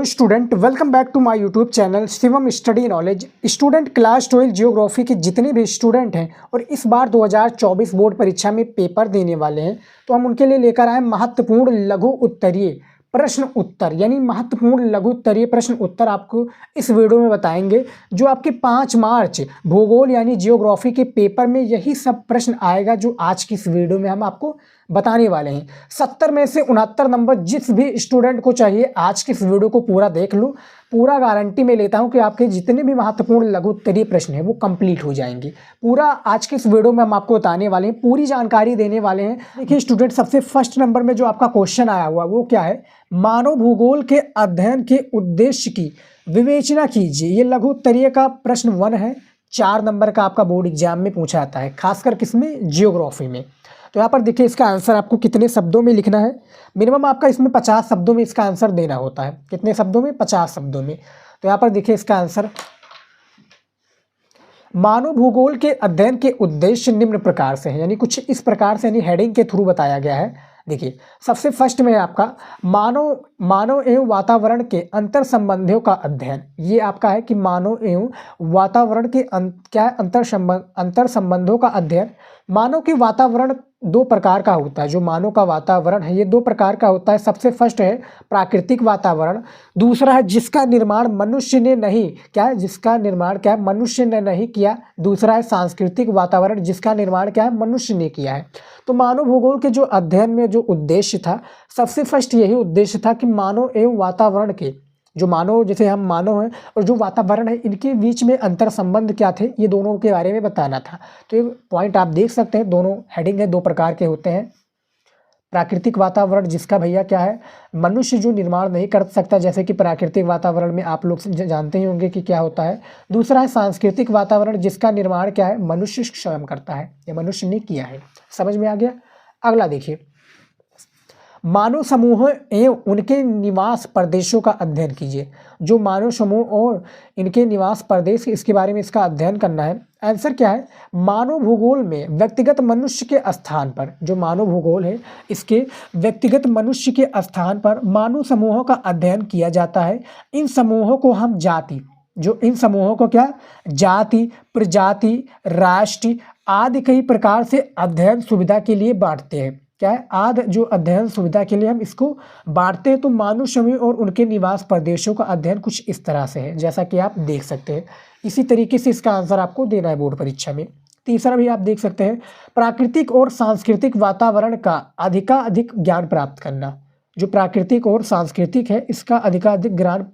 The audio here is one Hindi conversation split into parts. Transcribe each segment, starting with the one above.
Student, welcome back to my YouTube channel Shivam study knowledge. Student class 12 geography के जितने भी स्टूडेंट हैं और इस बार 2024 बोर्ड परीक्षा में पेपर देने वाले हैं, तो हम उनके लिए लेकर आए महत्वपूर्ण लघु उत्तरीय प्रश्न उत्तर, यानी महत्वपूर्ण लघु उत्तरीय प्रश्न उत्तर आपको इस वीडियो में बताएंगे। जो आपके 5 मार्च भूगोल यानी जियोग्राफी के पेपर में यही सब प्रश्न आएगा जो आज की इस वीडियो में हम आपको बताने वाले हैं। 70 में से 69 नंबर जिस भी स्टूडेंट को चाहिए आज की इस वीडियो को पूरा देख लो। पूरा गारंटी में लेता हूं कि आपके जितने भी महत्वपूर्ण लघु उत्तरीय प्रश्न हैं वो कंप्लीट हो जाएंगे। पूरा आज के इस वीडियो में हम आपको बताने वाले हैं, पूरी जानकारी देने वाले हैं। देखिए स्टूडेंट, सबसे फर्स्ट नंबर में जो आपका क्वेश्चन आया हुआ वो क्या है? मानव भूगोल के अध्ययन के उद्देश्य की विवेचना कीजिए। ये लघु उत्तरीय का प्रश्न 1 है। 4 नंबर का आपका बोर्ड एग्जाम में पूछा जाता है, खासकर किसमें? जियोग्राफी में। तो यहाँ पर देखिए इसका आंसर आपको कितने शब्दों में लिखना है। मिनिमम आपका इसमें 50 शब्दों में इसका आंसर देना होता है। कितने शब्दों में? 50 शब्दों में। तो यहाँ पर देखिए इसका आंसर, मानव भूगोल के अध्ययन के उद्देश्य निम्न प्रकार से है, यानी कुछ इस प्रकार से, यानी हेडिंग के थ्रू बताया गया है। देखिए सबसे फर्स्ट में है आपका मानव एवं वातावरण के अंतर संबंधों का अध्ययन। ये आपका है कि मानव एवं वातावरण के क्या अंतर संबंधों का अध्ययन। मानव के वातावरण 2 प्रकार का होता है। जो मानव का वातावरण है ये 2 प्रकार का होता है। सबसे फर्स्ट है प्राकृतिक वातावरण, दूसरा है जिसका निर्माण मनुष्य ने नहीं, क्या है? जिसका निर्माण क्या है? मनुष्य ने नहीं किया। दूसरा है सांस्कृतिक वातावरण, जिसका निर्माण क्या है? मनुष्य ने किया है। तो मानव भूगोल के जो अध्ययन में जो उद्देश्य था, सबसे फर्स्ट यही उद्देश्य था कि मानव एवं वातावरण के, जो मानव, जैसे हम मानव हैं और जो वातावरण है, इनके बीच में अंतर संबंध क्या थे, ये दोनों के बारे में बताना था। तो ये पॉइंट आप देख सकते हैं, दोनों हेडिंग है, 2 प्रकार के होते हैं। प्राकृतिक वातावरण जिसका भैया क्या है? मनुष्य जो निर्माण नहीं कर सकता, जैसे कि प्राकृतिक वातावरण में आप लोग जानते ही होंगे कि क्या होता है। दूसरा है सांस्कृतिक वातावरण, जिसका निर्माण क्या है? मनुष्य स्वयं करता है या मनुष्य ने किया है। समझ में आ गया? अगला देखिए, मानव समूह एवं उनके निवास प्रदेशों का अध्ययन कीजिए। जो मानव समूह और इनके निवास प्रदेश, इसके बारे में इसका अध्ययन करना है। आंसर क्या है? मानव भूगोल में व्यक्तिगत मनुष्य के स्थान पर, जो मानव भूगोल है इसके व्यक्तिगत मनुष्य के स्थान पर मानव समूहों का अध्ययन किया जाता है। इन समूहों को हम जाति, जो इन समूहों को क्या? जाति, प्रजाति, राष्ट्र आदि कई प्रकार से अध्ययन सुविधा के लिए बांटते हैं। क्या है? आदि जो अध्ययन सुविधा के लिए हम इसको बांटते हैं। तो मानव समूह और उनके निवास प्रदेशों का अध्ययन कुछ इस तरह से है, जैसा कि आप देख सकते हैं। इसी तरीके से इसका आंसर आपको देना है बोर्ड परीक्षा में। तीसरा भी आप देख सकते हैं, प्राकृतिक और सांस्कृतिक वातावरण का अधिकाधिक ज्ञान प्राप्त करना। जो प्राकृतिक और सांस्कृतिक है, इसका अधिकाधिक ज्ञान,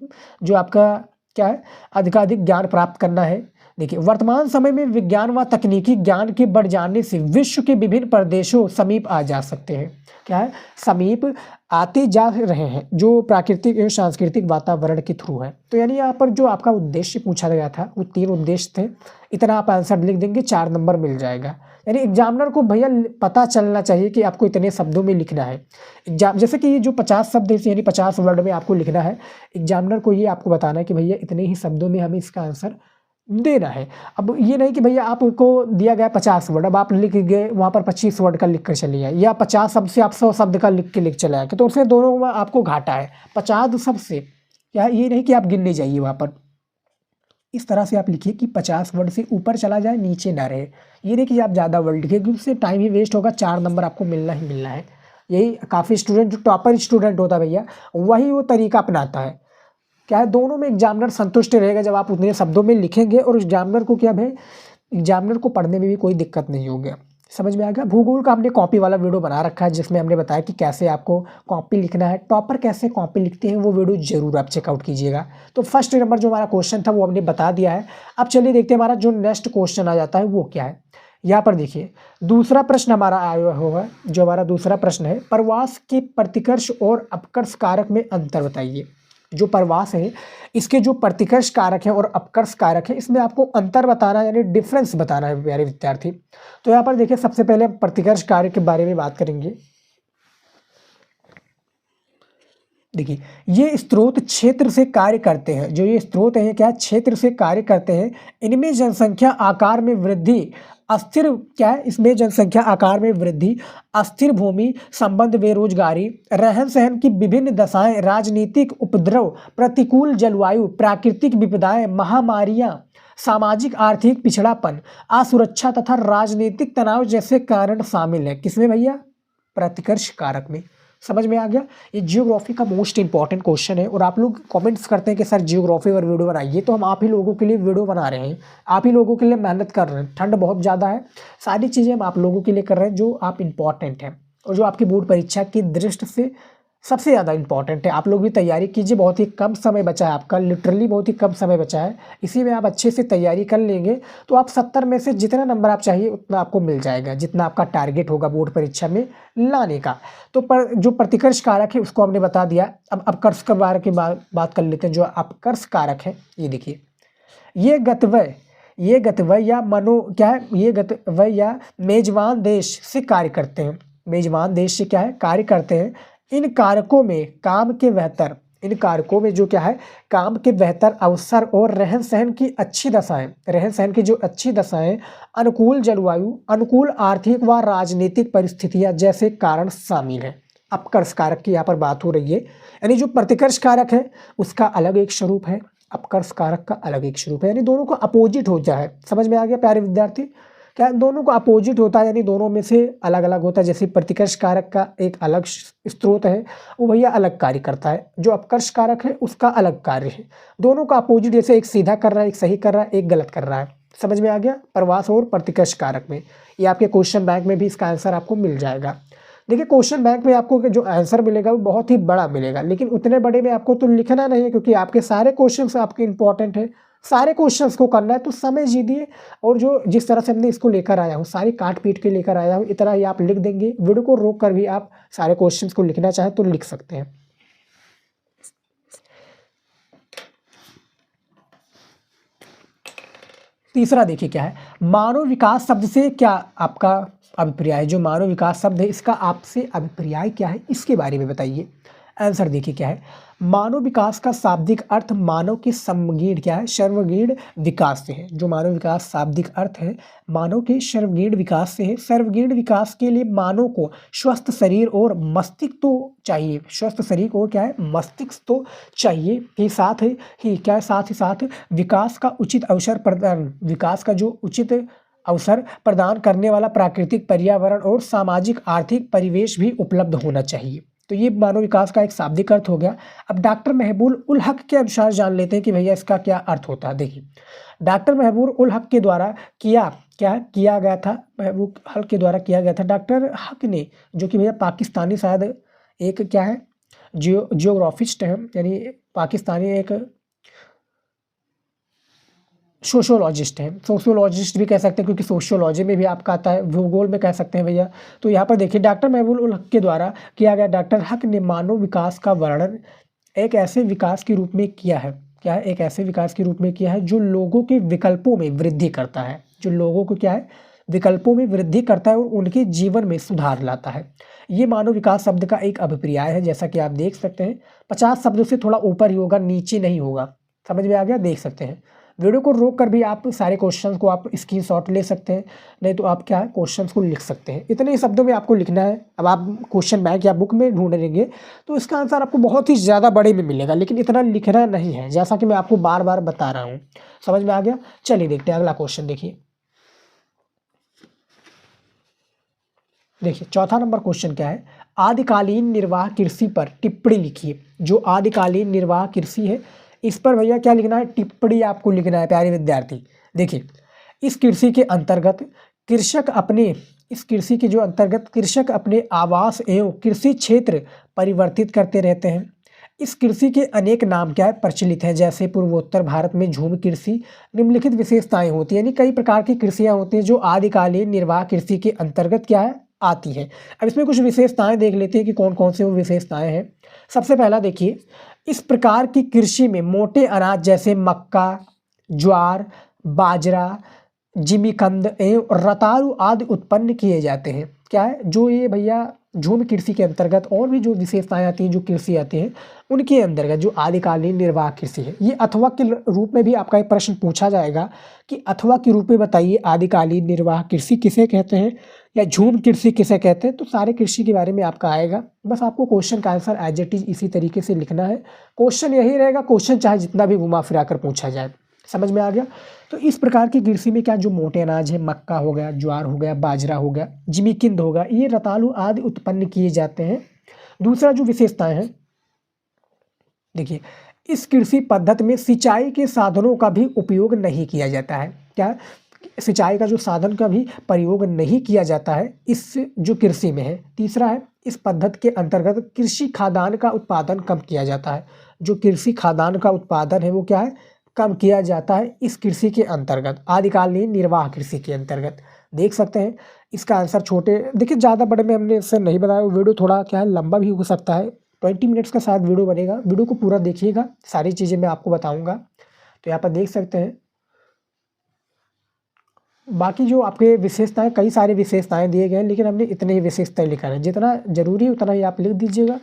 जो आपका क्या है? अधिकाधिक ज्ञान प्राप्त करना है। देखिए, वर्तमान समय में विज्ञान व तकनीकी ज्ञान के बढ़ जाने से विश्व के विभिन्न प्रदेशों समीप आ जा सकते हैं। क्या है? समीप आते जा रहे हैं, जो प्राकृतिक एवं सांस्कृतिक वातावरण के थ्रू है। तो यानी यहाँ पर जो आपका उद्देश्य पूछा गया था वो 3 उद्देश्य थे। इतना आप आंसर लिख देंगे, 4 नंबर मिल जाएगा। यानी एग्जामिनर को भैया पता चलना चाहिए कि आपको इतने शब्दों में लिखना है। एग्जाम जैसे कि ये जो 50 शब्द यानी 50 वर्ड में आपको लिखना है, एग्जामिनर को ये आपको बताना है कि भैया इतने ही शब्दों में हमें इसका आंसर देना है। अब ये नहीं कि भैया आपको दिया गया 50 वर्ड, अब आप लिख गए वहाँ पर 25 वर्ड का लिख कर चलिए, या 50 शब्द से आप 100 शब्द का लिख चले आए, तो उससे दोनों में आपको घाटा है। 50 शब्द से क्या, ये नहीं कि आप गिनने जाइए वहाँ पर। इस तरह से आप लिखिए कि 50 वर्ड से ऊपर चला जाए, नीचे ना रहे। ये नहीं कि आप ज़्यादा वर्ड लिखिए, क्योंकि उससे टाइम ही वेस्ट होगा। 4 नंबर आपको मिलना ही मिलना है। यही काफ़ी स्टूडेंट, जो टॉपर स्टूडेंट होता है भैया, वही वो तरीका अपनाता है। क्या है? दोनों में एग्जामिनर संतुष्ट रहेगा जब आप उतने शब्दों में लिखेंगे, और एग्जामिनर को क्या है? एग्जामिनर को पढ़ने में भी कोई दिक्कत नहीं होगी। समझ में आ गया? भूगोल का हमने कॉपी वाला वीडियो बना रखा है, जिसमें हमने बताया कि कैसे आपको कॉपी लिखना है। टॉपर कैसे कॉपी लिखते हैं वो वीडियो जरूर आप चेकआउट कीजिएगा। तो फर्स्ट नंबर जो हमारा क्वेश्चन था वो हमने बता दिया है। अब चलिए देखते हैं हमारा जो नेक्स्ट क्वेश्चन आ जाता है वो क्या है। यहाँ पर देखिए दूसरा प्रश्न हमारा आया हुआ है। जो हमारा दूसरा प्रश्न है, प्रवास के प्रतिकर्ष और अपकर्ष कारक में अंतर बताइए। जो प्रवास है इसके जो प्रतिकर्ष कारक है और अपकर्ष कारक है, इसमें आपको अंतर बताना, यानी डिफरेंस बताना है प्यारे विद्यार्थी। तो यहाँ पर देखिए सबसे पहले हम प्रतिकर्ष कारक के बारे में बात करेंगे। देखिए ये स्रोत क्षेत्र से कार्य करते हैं। जो ये स्रोत है क्या? क्षेत्र से कार्य करते हैं। इनमें जनसंख्या आकार में वृद्धि, अस्थिर क्या है, इसमें जनसंख्या आकार में वृद्धि, अस्थिर भूमि संबंध, बेरोजगारी, रहन सहन की विभिन्न दशाएं, राजनीतिक उपद्रव, प्रतिकूल जलवायु, प्राकृतिक विपदाएं, महामारियां, सामाजिक आर्थिक पिछड़ापन, असुरक्षा तथा राजनीतिक तनाव जैसे कारण शामिल है। किसमें भैया? प्रतिकर्ष कारक में। समझ में आ गया? ये जियोग्राफी का मोस्ट इंपॉर्टेंट क्वेश्चन है और आप लोग कमेंट्स करते हैं कि सर जियोग्राफी और वीडियो बनाइए, तो हम आप ही लोगों के लिए वीडियो बना रहे हैं, आप ही लोगों के लिए मेहनत कर रहे हैं। ठंड बहुत ज़्यादा है, सारी चीज़ें हम आप लोगों के लिए कर रहे हैं जो आप इंपॉर्टेंट हैं और जो आपकी बोर्ड परीक्षा की दृष्टि से सबसे ज़्यादा इंपॉर्टेंट है। आप लोग भी तैयारी कीजिए, बहुत ही कम समय बचा है आपका, लिटरली बहुत ही कम समय बचा है। इसी में आप अच्छे से तैयारी कर लेंगे तो आप 70 में से जितना नंबर आप चाहिए उतना आपको मिल जाएगा, जितना आपका टारगेट होगा बोर्ड परीक्षा में लाने का। तो जो प्रतिकर्ष कारक है उसको हमने बता दिया। अब अपकर्ष के बारे की बात कर लेते हैं। जो अपकर्ष कारक है, ये देखिए, ये गतवय या मनो क्या है, ये गतवय या मेजबान देश से कार्य करते हैं, मेजबान देश से क्या है, कार्य करते हैं। इन कारकों में काम के बेहतर, इन कारकों में जो क्या है, काम के बेहतर अवसर और रहन सहन की अच्छी दशाएं, रहन सहन की जो अच्छी दशाएं, अनुकूल जलवायु, अनुकूल आर्थिक व राजनीतिक परिस्थितियां जैसे कारण शामिल हैं। अपकर्ष कारक की यहाँ पर बात हो रही है, यानी जो प्रतिकर्ष कारक है उसका अलग एक स्वरूप है, अपकर्ष कारक का अलग एक स्वरूप है, यानी दोनों को अपोजिट हो जाए। समझ में आ गया प्यारे विद्यार्थी? क्या दोनों को अपोजिट होता है, यानी दोनों में से अलग अलग होता है। जैसे प्रतिकर्ष कारक का एक अलग स्रोत है, वो भैया अलग कार्य करता है, जो अपकर्ष कारक है उसका अलग कार्य है। दोनों का अपोजिट, जैसे एक सीधा कर रहा है, एक सही कर रहा है, एक गलत कर रहा है। समझ में आ गया? प्रवास और प्रतिकर्ष कारक में ये आपके क्वेश्चन बैंक में भी इसका आंसर आपको मिल जाएगा। देखिए क्वेश्चन बैंक में आपको जो आंसर मिलेगा वो बहुत ही बड़ा मिलेगा, लेकिन उतने बड़े में आपको तो लिखना नहीं है क्योंकि आपके सारे क्वेश्चंस आपके इंपॉर्टेंट है, सारे क्वेश्चंस को करना है। तो समय दीजिए और जो जिस तरह से हमने इसको लेकर आया हूँ, सारी काट पीट के लेकर आया हूँ, इतना ही आप लिख देंगे। वीडियो को रोक कर भी आप सारे क्वेश्चंस को लिखना चाहें तो लिख सकते हैं। तीसरा देखिए क्या है, मानव विकास शब्द से क्या आपका अभिप्राय है? जो मानव विकास शब्द है इसका आपसे अभिप्राय क्या है, इसके बारे में बताइए। आंसर देखिए क्या है, मानव विकास का शाब्दिक अर्थ मानव के सर्वगीण क्या है, सर्वगीण विकास से है। जो मानव विकास शाब्दिक अर्थ है मानव के सर्वगीण विकास से है। सर्वगीण विकास के लिए मानव को स्वस्थ शरीर और मस्तिष्क तो चाहिए, स्वस्थ शरीर को क्या है, मस्तिष्क तो चाहिए ही, साथ ही क्या है, साथ ही साथ विकास का उचित अवसर प्रदान, विकास का जो उचित अवसर प्रदान करने वाला प्राकृतिक पर्यावरण और सामाजिक आर्थिक परिवेश भी उपलब्ध होना चाहिए। तो ये मानव विकास का एक शाब्दिक अर्थ हो गया। अब डॉक्टर महबूब उल हक के अनुसार जान लेते हैं कि भैया इसका क्या अर्थ होता है। देखिए डॉक्टर महबूब उल हक के द्वारा किया गया था, महबूब हक के द्वारा किया गया था। डॉक्टर हक ने, जो कि भैया पाकिस्तानी शायद एक क्या है, जियोग्राफिस्ट है, यानी पाकिस्तानी एक सोशियोलॉजिस्ट है, सोशियोलॉजिस्ट भी कह सकते हैं क्योंकि सोशियोलॉजी में भी आपका आता है, भूगोल में कह सकते हैं भैया। तो यहाँ पर देखिए डॉक्टर महबूब उल हक के द्वारा किया गया, डॉक्टर हक ने मानव विकास का वर्णन एक ऐसे विकास के रूप में किया है, क्या है, एक ऐसे विकास के रूप में किया है जो लोगों के विकल्पों में वृद्धि करता है, जो लोगों को क्या है, विकल्पों में वृद्धि करता है और उनके जीवन में सुधार लाता है। ये मानव विकास शब्द का एक अभिप्राय है, जैसा कि आप देख सकते हैं 50 शब्दों से थोड़ा ऊपर ही होगा, नीचे नहीं होगा। समझ में आ गया? देख सकते हैं। वीडियो को रोक कर भी आप सारे क्वेश्चंस को आप स्क्रीनशॉट ले सकते हैं, नहीं तो आप क्या है क्वेश्चंस को लिख सकते हैं। इतने ही शब्दों में आपको लिखना है। अब आप क्वेश्चन बैंक या बुक में ढूंढेंगे तो इसका आंसर आपको बहुत ही ज़्यादा बड़े में मिलेगा, लेकिन इतना लिखना नहीं है, जैसा कि मैं आपको बार बार बता रहा हूँ। समझ में आ गया? चलिए देखते हैं अगला क्वेश्चन। देखिए चौथा नंबर क्वेश्चन क्या है, आदिकालीन निर्वाह कृषि पर टिप्पणी लिखिए। जो आदिकालीन निर्वाह कृषि है इस पर भैया क्या लिखना है, टिप्पणी आपको लिखना है प्यारे विद्यार्थी। देखिए इस कृषि के अंतर्गत कृषक अपने आवास एवं कृषि क्षेत्र परिवर्तित करते रहते हैं। इस कृषि के अनेक नाम क्या है, प्रचलित हैं, जैसे पूर्वोत्तर भारत में झूम कृषि। निम्नलिखित विशेषताएं होती हैं, यानी कई प्रकार की कृषियाँ होती हैं जो आदिकालीन निर्वाह कृषि के अंतर्गत क्या है, आती है। अब इसमें कुछ विशेषताएं देख लेते हैं कि कौन कौन से वो विशेषताएं हैं। सबसे पहला देखिए, इस प्रकार की कृषि में मोटे अनाज जैसे मक्का, ज्वार, बाजरा, जिमीकंद एवं रतालू आदि उत्पन्न किए जाते हैं। क्या है, जो ये भैया झूम कृषि के अंतर्गत और भी जो विशेषताएं आती हैं, जो कृषि आती हैं उनके अंतर्गत जो आदिकालीन निर्वाह कृषि है, ये अथवा के रूप में भी आपका एक प्रश्न पूछा जाएगा कि अथवा के रूप में बताइए आदिकालीन निर्वाह कृषि किसे कहते हैं या झूम कृषि किसे कहते हैं। तो सारे कृषि के बारे में आपका आएगा, बस आपको क्वेश्चन का आंसर एज इट इज इसी तरीके से लिखना है। क्वेश्चन यही रहेगा, क्वेश्चन चाहे जितना भी घुमा फिरा कर पूछा जाए। समझ में आ गया। तो इस प्रकार की कृषि में क्या जो मोटे अनाज है, मक्का हो गया, ज्वार हो गया, बाजरा हो गया, जिमीकंद होगा, ये रतालू आदि उत्पन्न किए जाते हैं। दूसरा जो विशेषताएं हैं, देखिए इस कृषि पद्धति में सिंचाई के साधनों का भी उपयोग नहीं किया जाता है। क्या सिंचाई का जो साधन का भी प्रयोग नहीं किया जाता है इस जो कृषि में है। तीसरा है, इस पद्धति के अंतर्गत कृषि खाद्यान्न का उत्पादन कम किया जाता है। जो कृषि खाद्यान्न का उत्पादन है वो क्या है, कम किया जाता है इस कृषि के अंतर्गत, आदिकालीन निर्वाह कृषि के अंतर्गत। देख सकते हैं इसका आंसर छोटे, देखिए ज़्यादा बड़े में हमने इससे नहीं बनाया, वीडियो थोड़ा क्या है लंबा भी हो सकता है, 20 मिनट्स का शायद वीडियो बनेगा। वीडियो को पूरा देखिएगा, सारी चीज़ें मैं आपको बताऊँगा। तो यहाँ पर देख सकते हैं बाकी जो आपके विशेषताएं, कई सारी विशेषताएं दिए गए हैं, लेकिन हमने इतने ही विशेषताएं लिखा है, जितना जरूरी उतना ही आप लिख दीजिएगा,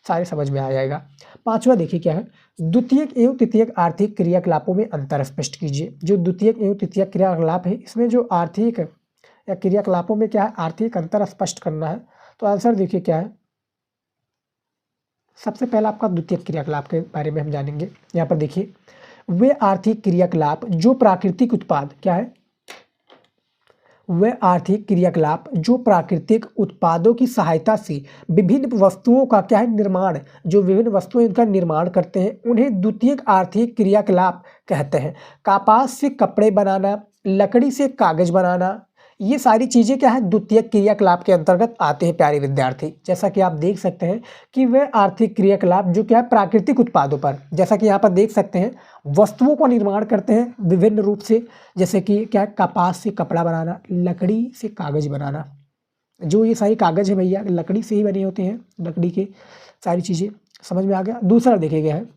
सारे समझ में आ जाएगा। पांचवा देखिए क्या है, द्वितीयक एवं तृतीयक आर्थिक क्रियाकलापों में अंतर स्पष्ट कीजिए। जो द्वितीयक एवं तृतीयक क्रियाकलाप है इसमें जो आर्थिक या क्रियाकलापों में क्या है, आर्थिक अंतर स्पष्ट करना है। तो आंसर देखिए क्या है, सबसे पहला आपका द्वितीयक क्रियाकलाप के बारे में हम जानेंगे। यहाँ पर देखिए, वे आर्थिक क्रियाकलाप जो प्राकृतिक उत्पाद क्या है, वे आर्थिक क्रियाकलाप जो प्राकृतिक उत्पादों की सहायता से विभिन्न वस्तुओं का क्या है निर्माण, जो विभिन्न वस्तुएं इनका निर्माण करते हैं उन्हें द्वितीयक आर्थिक क्रियाकलाप कहते हैं। कपास से कपड़े बनाना, लकड़ी से कागज बनाना, ये सारी चीज़ें क्या है द्वितीयक क्रियाकलाप के अंतर्गत आते हैं प्यारे विद्यार्थी। जैसा कि आप देख सकते हैं कि वे आर्थिक क्रियाकलाप जो क्या है प्राकृतिक उत्पादों पर, जैसा कि यहाँ पर देख सकते हैं वस्तुओं का निर्माण करते हैं विभिन्न रूप से, जैसे कि क्या है कपास से कपड़ा बनाना, लकड़ी से कागज बनाना। जो ये सारी कागज है भैया लकड़ी से ही बने होते हैं, लकड़ी के सारी चीज़ें। समझ में आ गया। दूसरा देखे गया है,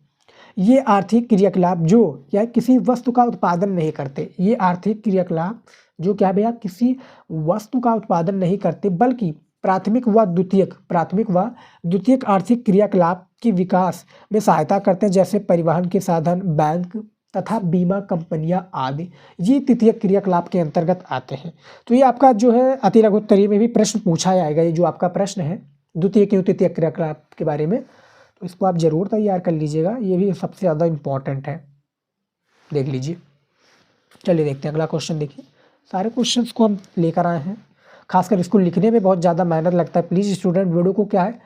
ये आर्थिक क्रियाकलाप जो क्या किसी वस्तु का उत्पादन नहीं करते, ये आर्थिक क्रियाकलाप जो क्या भैया किसी वस्तु का उत्पादन नहीं करते बल्कि प्राथमिक व द्वितीयक आर्थिक क्रियाकलाप के विकास में सहायता करते हैं, जैसे परिवहन के साधन, बैंक तथा बीमा कंपनियां आदि, ये तृतीयक क्रियाकलाप के अंतर्गत आते हैं। तो ये आपका जो है अति लघु उत्तरीय में भी प्रश्न पूछा जाएगा। ये जो आपका प्रश्न है द्वितीयक एवं तृतीयक क्रियाकलाप के बारे में, तो इसको आप जरूर तैयार कर लीजिएगा, ये भी सबसे ज़्यादा इम्पॉर्टेंट है, देख लीजिए। चलिए देखते हैं अगला क्वेश्चन। देखिए सारे क्वेश्चंस को हम लेकर आए हैं, खासकर इसको लिखने में बहुत ज़्यादा मेहनत लगता है। प्लीज़ स्टूडेंट वीडियो को क्या है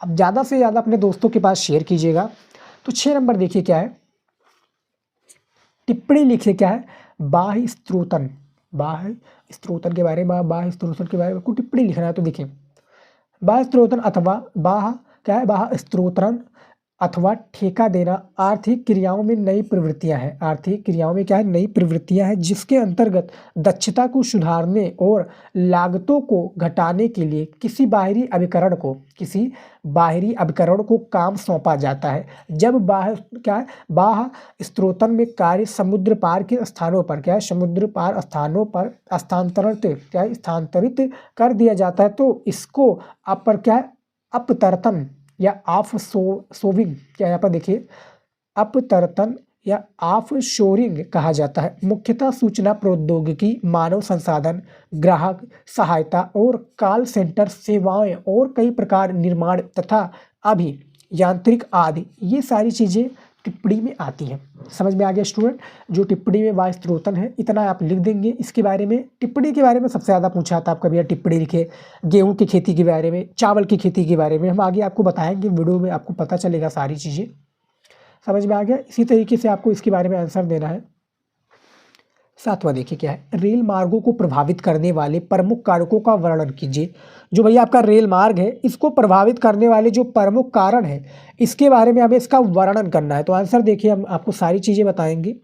अब ज़्यादा से ज़्यादा अपने दोस्तों के पास शेयर कीजिएगा। तो 6 नंबर देखिए क्या है, टिप्पणी लिखिए क्या है, बाह्य स्त्रोतन के बारे में, बाह्य स्त्रोतन के बारे में कोई टिप्पणी लिखना है। तो देखिए बाह्य स्त्रोतन अथवा बाह्य स्त्रोतन अथवा ठेका देना आर्थिक क्रियाओं में नई प्रवृत्तियां हैं। आर्थिक क्रियाओं में क्या है, नई प्रवृत्तियां हैं जिसके अंतर्गत दक्षता को सुधारने और लागतों को घटाने के लिए किसी बाहरी अभिकरण को काम सौंपा जाता है। जब बाह्य स्त्रोतन में कार्य समुद्र पार के स्थानों पर स्थानांतरित कर दिया जाता है, तो इसको अपतरतन या ऑफ शोरिंग, क्या यहाँ पर देखिए अपतरतन या ऑफ शोरिंग कहा जाता है। मुख्यतः सूचना प्रौद्योगिकी, मानव संसाधन, ग्राहक सहायता और कॉल सेंटर सेवाएं और कई प्रकार निर्माण तथा अभियांत्रिक आदि, ये सारी चीज़ें टिप्पणी में आती हैं। समझ में आ गया स्टूडेंट। जो टिप्पणी में बाह्य स्त्रोतन है इतना आप लिख देंगे। इसके बारे में, टिप्पणी के बारे में सबसे ज़्यादा पूछा था आपका भैया, टिप्पणी लिखे गेहूं की खेती के बारे में, चावल की खेती के बारे में, हम आगे आपको बताएंगे वीडियो में, आपको पता चलेगा सारी चीज़ें। समझ में आ गया। इसी तरीके से आपको इसके बारे में आंसर देना है। 7वां देखिए क्या है, रेल मार्गों को प्रभावित करने वाले प्रमुख कारकों का वर्णन कीजिए। जो भैया आपका रेल मार्ग है इसको प्रभावित करने वाले जो प्रमुख कारण है इसके बारे में हमें इसका वर्णन करना है। तो आंसर देखिए, हम आपको सारी चीजें बताएंगे।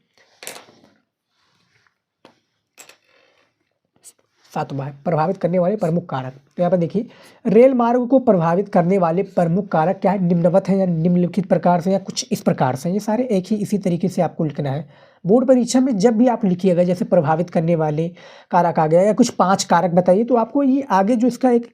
सातवां है प्रभावित करने वाले प्रमुख कारक। तो यहाँ पर देखिए रेल मार्ग को प्रभावित करने वाले प्रमुख कारक क्या है, निम्नवत है या निम्नलिखित प्रकार से या कुछ इस प्रकार से, ये सारे एक ही इसी तरीके से आपको लिखना है। बोर्ड परीक्षा में जब भी आप लिखिएगा जैसे प्रभावित करने वाले कारक आ गया या कुछ 5 कारक बताइए, तो आपको ये आगे जो इसका एक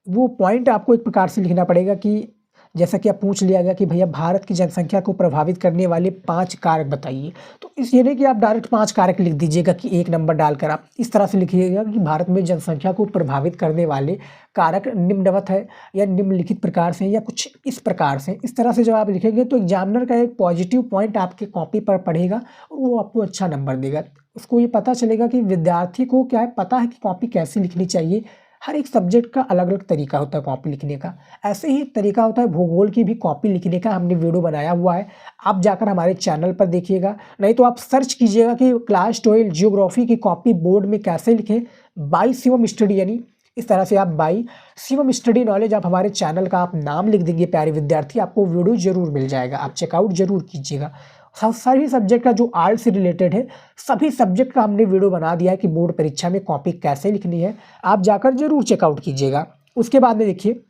वो पॉइंट आपको एक प्रकार से लिखना पड़ेगा कि जैसा कि आप पूछ लिया गया कि भैया भारत की जनसंख्या को प्रभावित करने वाले 5 कारक बताइए, तो इस ये नहीं कि आप डायरेक्ट 5 कारक लिख दीजिएगा कि 1 नंबर डालकर, आप इस तरह से लिखिएगा कि भारत में जनसंख्या को प्रभावित करने वाले कारक निम्नवत है या निम्नलिखित प्रकार से या कुछ इस प्रकार से। इस तरह से जब आप लिखेंगे तो एग्जामिनर का एक पॉजिटिव पॉइंट आपके कॉपी पर पढ़ेगा और वो आपको अच्छा नंबर देगा। उसको ये पता चलेगा कि विद्यार्थी को क्या है पता है कि कॉपी कैसे लिखनी चाहिए। हर एक सब्जेक्ट का अलग अलग तरीका होता है कॉपी लिखने का, ऐसे ही तरीका होता है भूगोल की भी कॉपी लिखने का, हमने वीडियो बनाया हुआ है, आप जाकर हमारे चैनल पर देखिएगा, नहीं तो आप सर्च कीजिएगा कि क्लास 12 जियोग्राफी की कॉपी बोर्ड में कैसे लिखें बाय शिवम स्टडी, यानी इस तरह से आप बाय शिवम स्टडी नॉलेज आप हमारे चैनल का आप नाम लिख देंगे प्यारे विद्यार्थी, आपको वीडियो जरूर मिल जाएगा, आप चेकआउट जरूर कीजिएगा। सभी सब्जेक्ट का जो आर्ट से रिलेटेड है सभी सब्जेक्ट का हमने वीडियो बना दिया है कि बोर्ड परीक्षा में कॉपी कैसे लिखनी है, आप जाकर जरूर चेकआउट कीजिएगा। उसके बाद में देखिए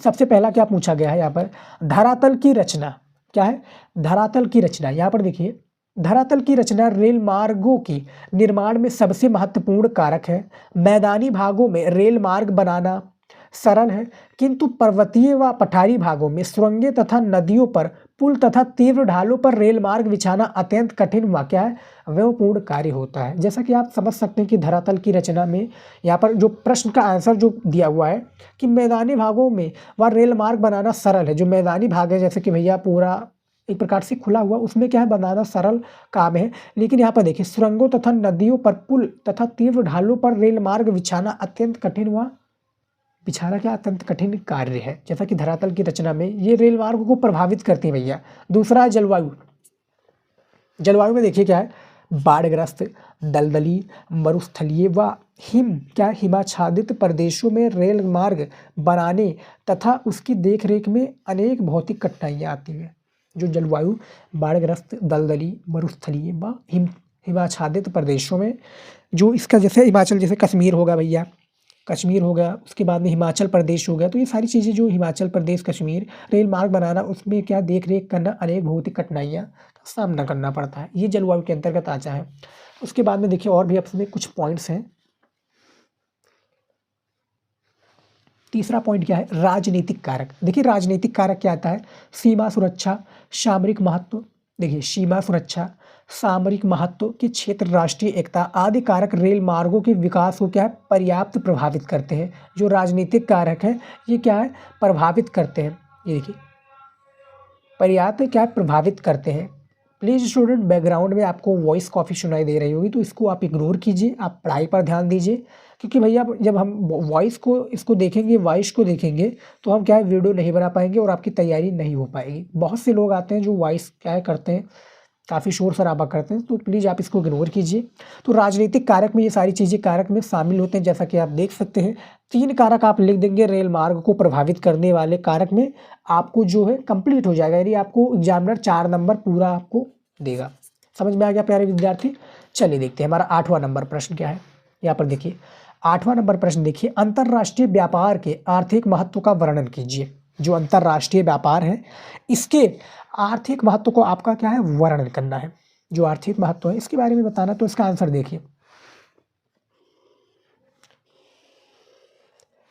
सबसे पहला क्या पूछा गया है यहाँ पर, धरातल की रचना क्या है, धरातल की रचना। यहाँ पर देखिए धरातल की रचना रेल मार्गों की निर्माण में सबसे महत्वपूर्ण कारक है। मैदानी भागों में रेल मार्ग बनाना सरल है, किंतु पर्वतीय व पठारी भागों में सुरंगें तथा नदियों पर पुल तथा तीव्र ढालों पर रेल मार्ग बिछाना अत्यंत कठिन व क्या है व्यवपूर्ण कार्य होता है। जैसा कि आप समझ सकते हैं कि धरातल की रचना में यहाँ पर जो प्रश्न का आंसर जो दिया हुआ है कि मैदानी भागों में वह रेल मार्ग बनाना सरल है। जो मैदानी भाग है जैसे कि भैया पूरा एक प्रकार से खुला हुआ, उसमें क्या है बनाना सरल काम है, लेकिन यहाँ पर देखिए सुरंगों तथा नदियों पर पुल तथा तीव्र ढालों पर रेल मार्ग बिछाना अत्यंत कठिन व बिछाना क्या अत्यंत कठिन कार्य है। जैसा कि धरातल की रचना में ये रेल मार्ग को प्रभावित करती है भैया। दूसरा है जलवायु। जलवायु में देखिए क्या है, बाढ़ग्रस्त, दलदली, मरुस्थलीय व हिमाच्छादित प्रदेशों में रेल मार्ग बनाने तथा उसकी देखरेख में अनेक भौतिक कठिनाइयाँ आती हैं। जो जलवायु बाढ़ग्रस्त, दलदली, मरुस्थलीय व हिमाच्छादित प्रदेशों में जो इसका जैसे हिमाचल जैसे कश्मीर होगा भैया, कश्मीर हो गया, उसके बाद में हिमाचल प्रदेश हो गया, तो ये सारी चीज़ें जो हिमाचल प्रदेश कश्मीर रेल मार्ग बनाना उसमें क्या देख रेख करना अनेक भौतिक कठिनाइयाँ का सामना करना पड़ता है, ये जलवायु के अंतर्गत आता है। उसके बाद में देखिए और भी अपने कुछ पॉइंट्स हैं। तीसरा पॉइंट क्या है, राजनीतिक कारक। देखिए राजनीतिक कारक क्या आता है, सीमा सुरक्षा, सामरिक महत्व। देखिए सीमा सुरक्षा, सामरिक महत्व के क्षेत्र, राष्ट्रीय एकता आदि कारक रेल मार्गों के विकास को क्या है पर्याप्त प्रभावित करते हैं। जो राजनीतिक कारक हैं ये क्या है प्रभावित करते हैं, ये देखिए पर्याप्त क्या है प्रभावित करते हैं। प्लीज़ स्टूडेंट बैकग्राउंड में आपको वॉइस काफ़ी सुनाई दे रही होगी तो इसको आप इग्नोर कीजिए, आप पढ़ाई पर ध्यान दीजिए, क्योंकि भैया जब हम वॉइस को इसको देखेंगे वॉइस को देखेंगे तो हम क्या है वीडियो नहीं बना पाएंगे और आपकी तैयारी नहीं हो पाएगी। बहुत से लोग आते हैं जो वॉइस क्या है करते हैं, काफ़ी शोर शराबा करते हैं, तो प्लीज़ आप इसको इग्नोर कीजिए। तो राजनीतिक कारक में ये सारी चीज़ें कारक में शामिल होते हैं। जैसा कि आप देख सकते हैं 3 कारक आप लिख देंगे रेल मार्ग को प्रभावित करने वाले कारक में, आपको जो है कंप्लीट हो जाएगा, यानी आपको एग्जामिनर 4 नंबर पूरा आपको देगा। समझ में आ गया प्यारे विद्यार्थी। चलिए देखते हैं हमारा 8वां नंबर प्रश्न क्या है। यहाँ पर देखिए 8वां नंबर प्रश्न देखिए, अंतर्राष्ट्रीय व्यापार के आर्थिक महत्व का वर्णन कीजिए। जो अंतर्राष्ट्रीय व्यापार है इसके आर्थिक महत्व को आपका क्या है वर्णन करना है। जो आर्थिक महत्व है इसके बारे में बताना, तो इसका आंसर देखिए,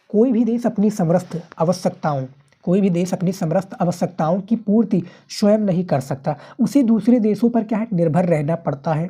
कोई भी देश अपनी समस्त आवश्यकताओं की पूर्ति स्वयं नहीं कर सकता, उसे दूसरे देशों पर क्या है निर्भर रहना पड़ता है।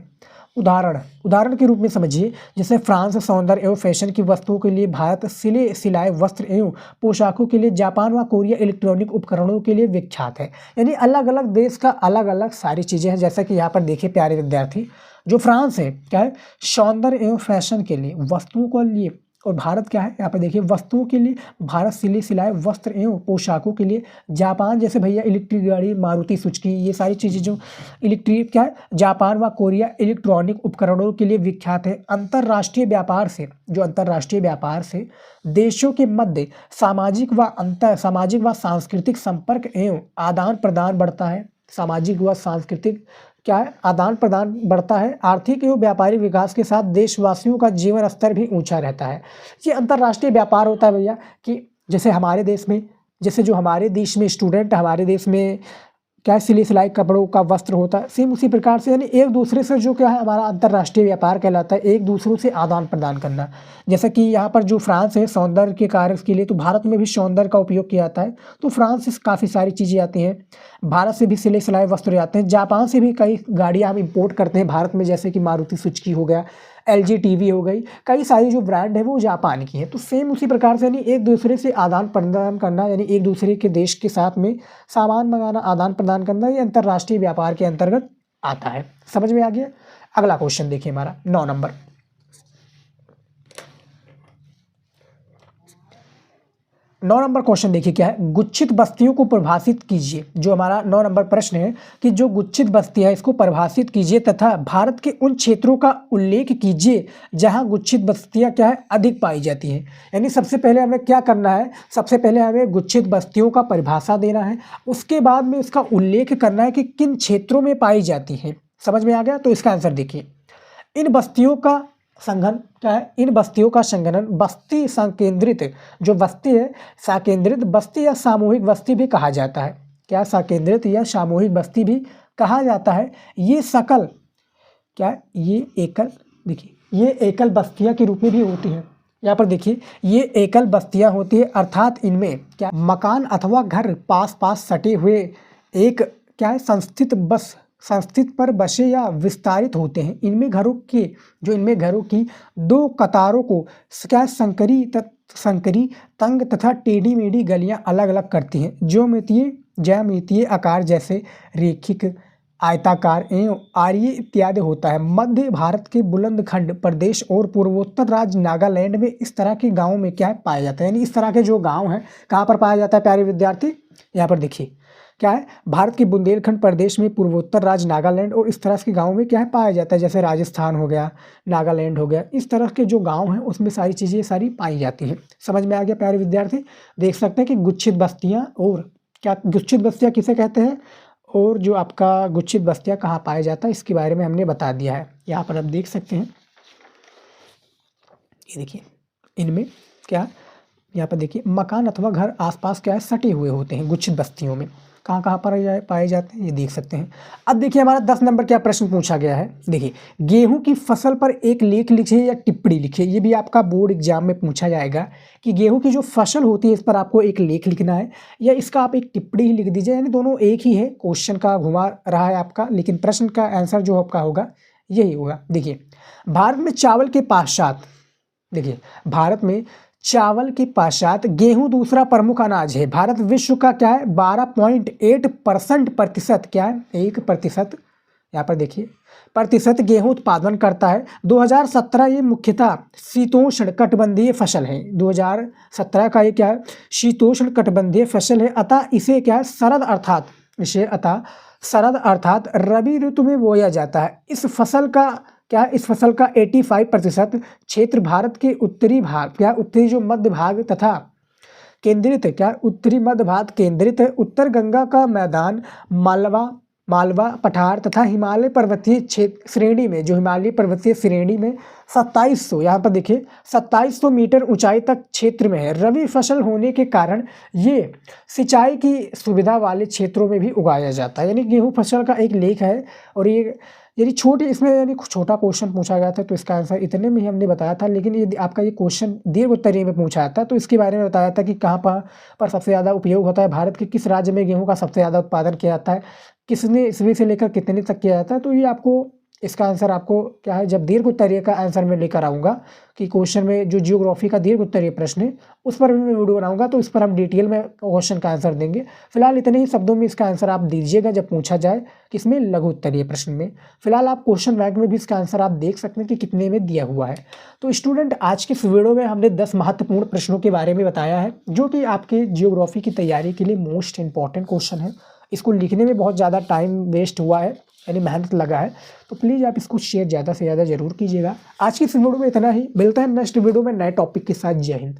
उदाहरण के रूप में समझिए, जैसे फ्रांस सौंदर्य एवं फैशन की वस्तुओं के लिए, भारत सिलाए वस्त्र एवं पोशाकों के लिए, जापान व कोरिया इलेक्ट्रॉनिक उपकरणों के लिए विख्यात है। यानी अलग अलग देश का अलग अलग सारी चीज़ें हैं। जैसा कि यहाँ पर देखिए प्यारे विद्यार्थी, जो फ्रांस है क्या है सौंदर्य एवं फैशन के लिए वस्तुओं को लिए, और भारत क्या है यहाँ पर देखिए वस्तुओं के लिए भारत सिलाए वस्त्र एवं पोशाकों के लिए, जापान जैसे भैया इलेक्ट्रिक गाड़ी मारुति सुजुकी ये सारी चीज़ें जो इलेक्ट्रिक क्या है जापान व कोरिया इलेक्ट्रॉनिक उपकरणों के लिए विख्यात है। अंतर्राष्ट्रीय व्यापार से देशों के मध्य सामाजिक व सांस्कृतिक संपर्क एवं आदान प्रदान बढ़ता है। सामाजिक व सांस्कृतिक क्या है, आदान प्रदान बढ़ता है। आर्थिक एवं व्यापारिक विकास के साथ देशवासियों का जीवन स्तर भी ऊंचा रहता है। ये अंतर्राष्ट्रीय व्यापार होता है भैया, कि जैसे हमारे देश में, जैसे जो हमारे देश में स्टूडेंट, हमारे देश में क्या है, सिली सिलाई कपड़ों का वस्त्र होता है, सेम उसी प्रकार से यानी एक दूसरे से जो क्या है हमारा अंतर्राष्ट्रीय व्यापार कहलाता है, एक दूसरों से आदान प्रदान करना। जैसा कि यहाँ पर जो फ्रांस है सौंदर्य के कार्य के लिए, तो भारत में भी सौंदर्य का उपयोग किया जाता है, तो फ्रांस से काफ़ी सारी चीज़ें आती हैं। भारत से भी सिले सिलाई वस्त्र आते हैं। जापान से भी कई गाड़ियाँ हम इम्पोर्ट करते हैं भारत में, जैसे कि मारुति सुजुकी हो गया, LG टीवी हो गई, कई सारी जो ब्रांड है वो जापान की है। तो सेम उसी प्रकार से यानी एक दूसरे से आदान प्रदान करना, यानी एक दूसरे के देश के साथ में सामान मंगाना, आदान प्रदान करना, ये अंतर्राष्ट्रीय व्यापार के अंतर्गत आता है। समझ में आ गया। अगला क्वेश्चन देखिए हमारा 9 नंबर। 9 नंबर क्वेश्चन देखिए क्या है, गुच्छित बस्तियों को परिभाषित कीजिए। जो हमारा 9 नंबर प्रश्न है कि जो गुच्छित बस्तियां है इसको परिभाषित कीजिए तथा भारत के उन क्षेत्रों का उल्लेख कीजिए जहां गुच्छित बस्तियां क्या है अधिक पाई जाती हैं। यानी सबसे पहले हमें क्या करना है, सबसे पहले हमें गुच्छित बस्तियों का परिभाषा देना है, उसके बाद में इसका उल्लेख करना है कि किन क्षेत्रों में पाई जाती हैं। समझ में आ गया। तो इसका आंसर देखिए, इन बस्तियों का संघन क्या है, इन बस्तियों का संगठन बस्ती संकेंद्रित जो बस्ती है, साकेंद्रित बस्ती या सामूहिक बस्ती भी कहा जाता है। क्या, साकेंद्रित या सामूहिक बस्ती भी कहा जाता है। ये सकल क्या है, ये एकल, देखिए ये एकल बस्तियां के रूप में भी होती हैं। यहाँ पर देखिए ये एकल बस्तियां होती है, अर्थात इनमें क्या मकान अथवा घर पास पास सटे हुए एक क्या है संस्थित पर बसे या विस्तारित होते हैं। इनमें घरों की 2 कतारों को क्या संकरी तंग तथा टेढ़ी मेढ़ी गलियां अलग अलग करती हैं। ज्यामितीय आकार जैसे रेखिक, आयताकार एवं आर्य इत्यादि होता है। मध्य भारत के बुलंदखंड प्रदेश और पूर्वोत्तर राज्य नागालैंड में इस तरह के गाँव में क्या है पाया जाता है। यानी इस तरह के जो गाँव हैं कहाँ पर पाया जाता है प्यारे विद्यार्थी, यहाँ पर देखिए क्या है, भारत के बुंदेलखंड प्रदेश में पूर्वोत्तर राज्य नागालैंड और इस तरह के गाँव में क्या है पाया जाता है। जैसे राजस्थान हो गया, नागालैंड हो गया, इस तरह के जो गांव हैं उसमें सारी चीज़ें सारी पाई जाती हैं। समझ में आ गया प्यारे विद्यार्थी। देख सकते हैं कि गुच्छित बस्तियां, और क्या गुच्छित बस्तियां किसे कहते हैं और जो आपका गुच्छित बस्तियां कहाँ पाया जाता है इसके बारे में हमने बता दिया है। यहाँ पर आप देख सकते हैं, ये देखिए इनमें क्या, यहाँ पर देखिए मकान अथवा घर आसपास क्या है सटे हुए होते हैं गुच्छित बस्तियों में। कहाँ कहाँ पर पाए जाते हैं ये देख सकते हैं। अब देखिए हमारा 10 नंबर क्या प्रश्न पूछा गया है। देखिए गेहूं की फसल पर एक लेख लिखिए या टिप्पणी लिखिए। ये भी आपका बोर्ड एग्जाम में पूछा जाएगा कि गेहूं की जो फसल होती है इस पर आपको एक लेख लिखना है या इसका आप एक टिप्पणी ही लिख दीजिए। यानी दोनों एक ही है, क्वेश्चन का घुमा रहा है आपका, लेकिन प्रश्न का आंसर जो आपका होगा यही होगा। देखिए भारत में चावल के पश्चात, देखिए भारत में चावल के पश्चात गेहूं दूसरा प्रमुख अनाज है। भारत विश्व का क्या है 12.8% प्रतिशत क्या है 1%, यहाँ पर देखिए प्रतिशत गेहूं उत्पादन करता है। 2017 ये मुख्यतः शीतोष्ण कटिबंधीय फसल है। 2017 का ये क्या है शीतोष्ण कटिबंधीय फसल है। अतः इसे क्या है शरद अर्थात रबी ऋतु में बोया जाता है। इस फसल का 85% क्षेत्र भारत के उत्तरी भाग क्या उत्तरी जो मध्य भाग तथा केंद्रित है। क्या उत्तरी मध्य भाग केंद्रित है। उत्तर गंगा का मैदान मालवा पठार तथा हिमालय पर्वतीय क्षेत्र श्रेणी में, जो हिमालय पर्वतीय श्रेणी में 2700, यहाँ पर देखिए 2700 मीटर ऊंचाई तक क्षेत्र में है। रबी फसल होने के कारण ये सिंचाई की सुविधा वाले क्षेत्रों में भी उगाया जाता है। यानी गेहूं फसल का एक लेख है और ये यानी छोटी इसमें यानी छोटा क्वेश्चन पूछा गया था तो इसका आंसर इतने में ही हमने बताया था। लेकिन ये आपका ये क्वेश्चन दीर्घ उत्तरीय में पूछा था तो इसके बारे में बताया था कि कहाँ पर सबसे ज़्यादा उपयोग होता है। भारत के किस राज्य में गेहूं का सबसे ज़्यादा उत्पादन किया जाता है, किसने ईस्वी से लेकर कितने तक किया जाता है। तो ये आपको इसका आंसर आपको क्या है जब दीर्घ उत्तरीय का आंसर मैं लेकर आऊँगा कि क्वेश्चन में जो जियोग्राफी का दीर्घ उत्तरीय प्रश्न है उस पर भी मैं वीडियो बनाऊंगा तो इस पर हम डिटेल में क्वेश्चन का आंसर देंगे। फिलहाल इतने ही शब्दों में इसका आंसर आप दीजिएगा जब पूछा जाए किसमें लघु उत्तरीय प्रश्न में। फिलहाल आप क्वेश्चन बैंक में भी इसका आंसर आप देख सकते हैं कि कितने में दिया हुआ है। तो स्टूडेंट आज के इस वीडियो में हमने 10 महत्वपूर्ण प्रश्नों के बारे में बताया है जो कि आपके जियोग्राफी की तैयारी के लिए मोस्ट इंपॉर्टेंट क्वेश्चन है। इसको लिखने में बहुत ज़्यादा टाइम वेस्ट हुआ है, यानी मेहनत लगा है, तो प्लीज़ आप इसको शेयर ज़्यादा से ज़्यादा जरूर कीजिएगा। आज की इस वीडियो में इतना ही, मिलता है नेक्स्ट वीडियो में नए टॉपिक के साथ। जय हिंद।